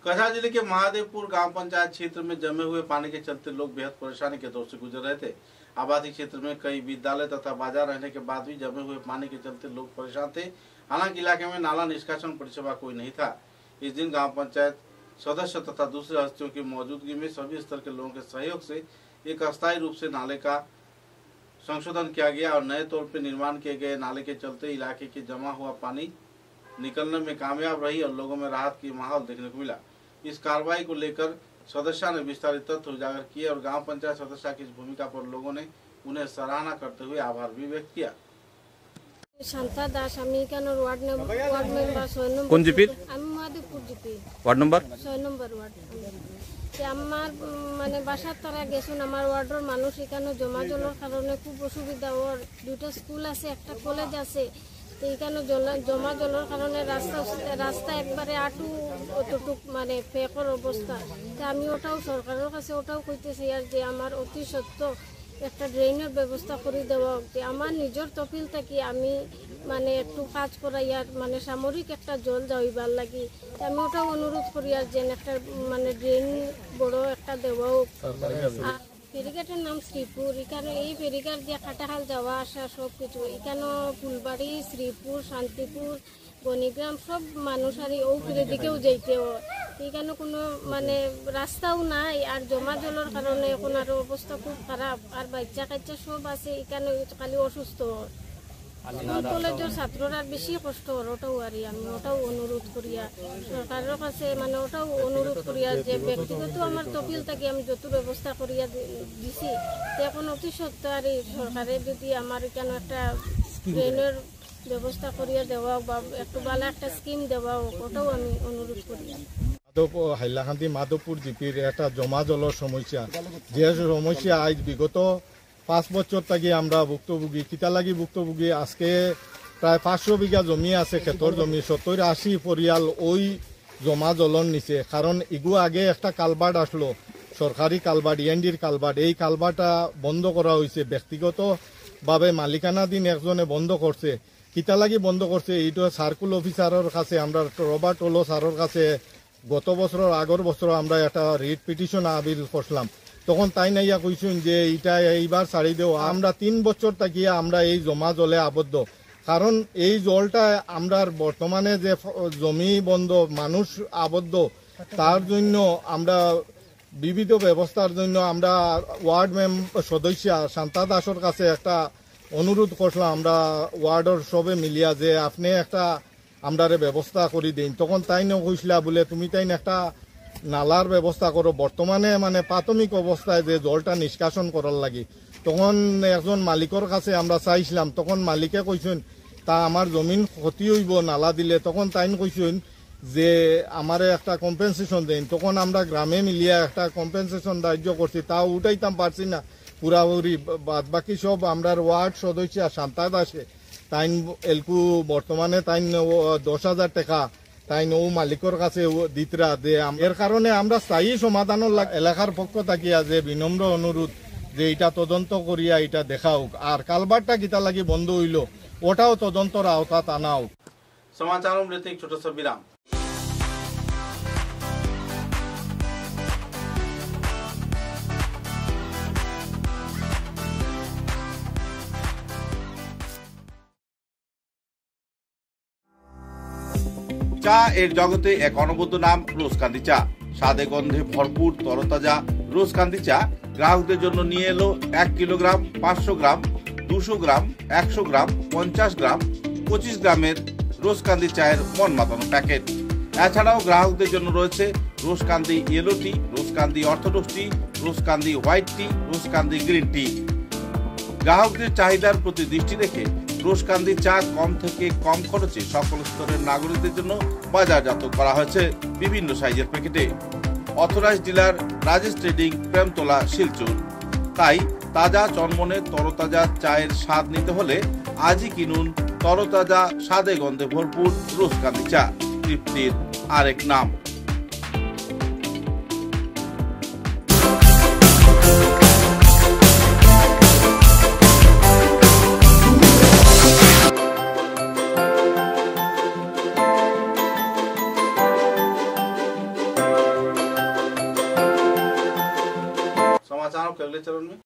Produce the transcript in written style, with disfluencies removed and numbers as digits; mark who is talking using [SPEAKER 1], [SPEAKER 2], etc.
[SPEAKER 1] कछा जिले के महादेवपुर ग्राम पंचायत क्षेत्र में जमे हुए पानी के चलते लोग बेहद परेशानी के दौर से गुजर रहे थे। आबादी क्षेत्र में कई विद्यालय तथा बाजार रहने के बाद भी जमे हुए पानी के चलते लोग परेशान थे। हालांकि इलाके में नाला निष्कासन परिसेवा कोई नहीं था। इस दिन ग्राम पंचायत सदस्य तथा दूसरे हस्तियों की मौजूदगी में सभी स्तर के लोगों के सहयोग से एक अस्थायी रूप से नाले का संशोधन किया गया और नए तौर पर निर्माण किए गए नाले के चलते इलाके के जमा हुआ पानी निकलने में कामयाब रही और लोगों में राहत की माहौल देखने को मिला। इस कार्रवाई को लेकर सदस्या ने विस्तारित तथ्य उजागर किए और ग्राम पंचायत सदस्य की इस भूमिका पर लोगों ने उन्हें सराहना करते हुए आभार भी व्यक्त किया।
[SPEAKER 2] शांता दास वार्ड मेंबर 6 नंबर
[SPEAKER 3] কোন GP
[SPEAKER 2] Madhabpur GP
[SPEAKER 3] ward number
[SPEAKER 2] 6 নম্বর ওয়ার্ড আমার মানে বাসার তারা গেছুন আমার ওয়ার্ডের মানুষ এখানে জমা জলের কারণে খুব অসুবিধা। ওর দুটো স্কুল আছে একটা কলেজ আছে এইখানে জমা জলের কারণে রাস্তা একবারে আটু অতটুক মানে ফেকর অবস্থা। তা আমি ওটাও সরকারের কাছে ওটাও কইতেছি আর যে আমার অতি সত্য একটা ড্রেনের ব্যবস্থা করে দেওয়া। যে আমার নিজের তফিল থাকি আমি মানে একটু কাজ করাইয়ার মানে সামরিক একটা জল যাইবার লাগি আমি ওটাও অনুরোধ করি আর যেন একটা মানে ড্রেন বড় একটা দেওয়াও। ফেরিঘাটের নাম শ্রীপুর। এখানে এই ফেরিঘাট দিয়ে কাটাখাল যাওয়া আসা সব কিছু এখানে ফুলবাড়ি শ্রীপুর শান্তিপুর বনিগ্রাম সব মানুষ আর ও ফিরে দিকেও যাইতে হয়। এখানে কোনো মানে রাস্তাও নাই আর জমা জলের কারণে এখন আরো অবস্থা খুব খারাপ আর বাচ্চা কাচ্চা সব আছে এখানে খালি অসুস্থ হয়। কলেজের ছাত্ররা বেশি কষ্ট হয় ওটাও আর আমি ওটাও অনুরোধ করিয়া সরকারের কাছে মানে ওটাও অনুরোধ করিয়া যে ব্যক্তিগত আমার তফিল থাকি আমি যত ব্যবস্থা করিয়া দিছি এখন অতি সত্য আর সরকারের যদি আমার এখানে একটা ট্রেনের ব্যবস্থা করিয়া দেওয়া বা একটু ভালো একটা স্কিম দেওয়া ওটাও আমি অনুরোধ করি।
[SPEAKER 4] হাইলাকান্দি মাধবপুর জিপির একটা জমা জলের সমস্যা যে সমস্যা আজ বিগত 5 বছর থেকে আমরা ভুক্তভোগী কিতা লাগি ভুক্তভোগী। আজকে প্রায় 500 বিঘা জমি আছে ক্ষেতর জমি 70-80 পরিয়াল ওই জমা জলর নিচে। কারণ ইগু আগে একটা কালভার্ট আসলো সরকারি কালভার্ট ইএনডির কালভার্ট এই কালভার্টটা বন্ধ করা হয়েছে ব্যক্তিগতভাবে মালিকানাধীন একজনে বন্ধ করছে। কিতা লাগি বন্ধ করছে এইটা সার্কুল অফিসারের কাছে আমরা রবার্ট ওলো স্যারের কাছে গত বছর আগর বছর আমরা একটা রিট পিটিশন আবিল করলাম। তখন তাই নাইয়া কইছেন যে এইটা এইবার ছাড়ি দেও। আমরা 3 বছর থাকিয়া আমরা এই জমা জলে আবদ্ধ। কারণ এই জলটা আমরা বর্তমানে যে জমি বন্ধ মানুষ আবদ্ধ তার জন্য আমরা বিবিধ ব্যবস্থার জন্য আমরা ওয়ার্ড সদস্য শান্তা দাসের কাছে একটা অনুরোধ করলাম আমরা ওয়ার্ডের সবে মিলিয়া যে আপনি একটা আমরারে ব্যবস্থা করে দিন। তখন তাই না কইসলা বলে তুমি তাই একটা নালার ব্যবস্থা করো বর্তমানে মানে প্রাথমিক অবস্থায় যে জলটা নিষ্কাশন করার লাগে। তখন একজন মালিকের কাছে আমরা চাইছিলাম তখন মালিকে কইছেন তা আমার জমিন ক্ষতি হইব নালা দিলে। তখন তাই কইছেন যে আমারে একটা কম্পেনসেশন দেন। তখন আমরা গ্রামে মিলিয়া একটা কম্পেনসেশন ধার্য করছি তাও উঠাইতাম পারছি না পুরাপুরি। বাদ বাকি সব আমরা ওয়ার্ড সদস্য শান্তা দাসে তাই এলকু বর্তমানে তাই 10,000 টাকা তাই ও মালিকের কাছে দিতরা দে। এর কারণে আমরা স্থায়ী সমাধানের এলাকার পক্ষ থাকিয়া যে বিনম্র অনুরোধ যে এটা তদন্ত করিয়া এটা দেখা হোক আর কালভার্টটা কিতা লাগি বন্ধ হইল ওটাও তদন্তর আওতাত আনা হোক।
[SPEAKER 1] समाचारों में एक छोटा सा विराम। চা এর জগতে এক অনবদ্য নাম রোজকান্দি চা। স্বাদে গন্ধে ভরপুর তরতাজা রোজকান্দি চা গ্রাহকদের জন্য নিয়ে এলো 1 কিলোগ্রাম 500 গ্রাম 200 গ্রাম 100 গ্রাম 50 গ্রাম 25 গ্রামের রোজকান্দি চায়ের মন মাতানো প্যাকেট। এছাড়াও গ্রাহকদের জন্য রয়েছে রোজকান্দি ইয়েলো টি, রোজকান্দি অর্থোডক্স টি, রোজকান্দি হোয়াইট টি, রোজকান্দি গ্রিন টি। গ্রাহকদের চাহিদার প্রতি দৃষ্টি রেখে রোজকান্দি চা কম থেকে কম খরচে সকল স্তরের নাগরিকদের জন্য বাজারজাত করা হয়েছে বিভিন্ন সাইজের প্যাকেটে। Authorise dealer Rajesh trading, Premtala, Silchar. তাই তাজা চনমনে তরতাজা চায়ের স্বাদ নিতে হলে আজই কিনুন তরতাজা স্বাদে গন্ধে ভরপুর রোজকান্দি চা, তৃপ্তির আরেক নাম। समाचारों के अगले चरण में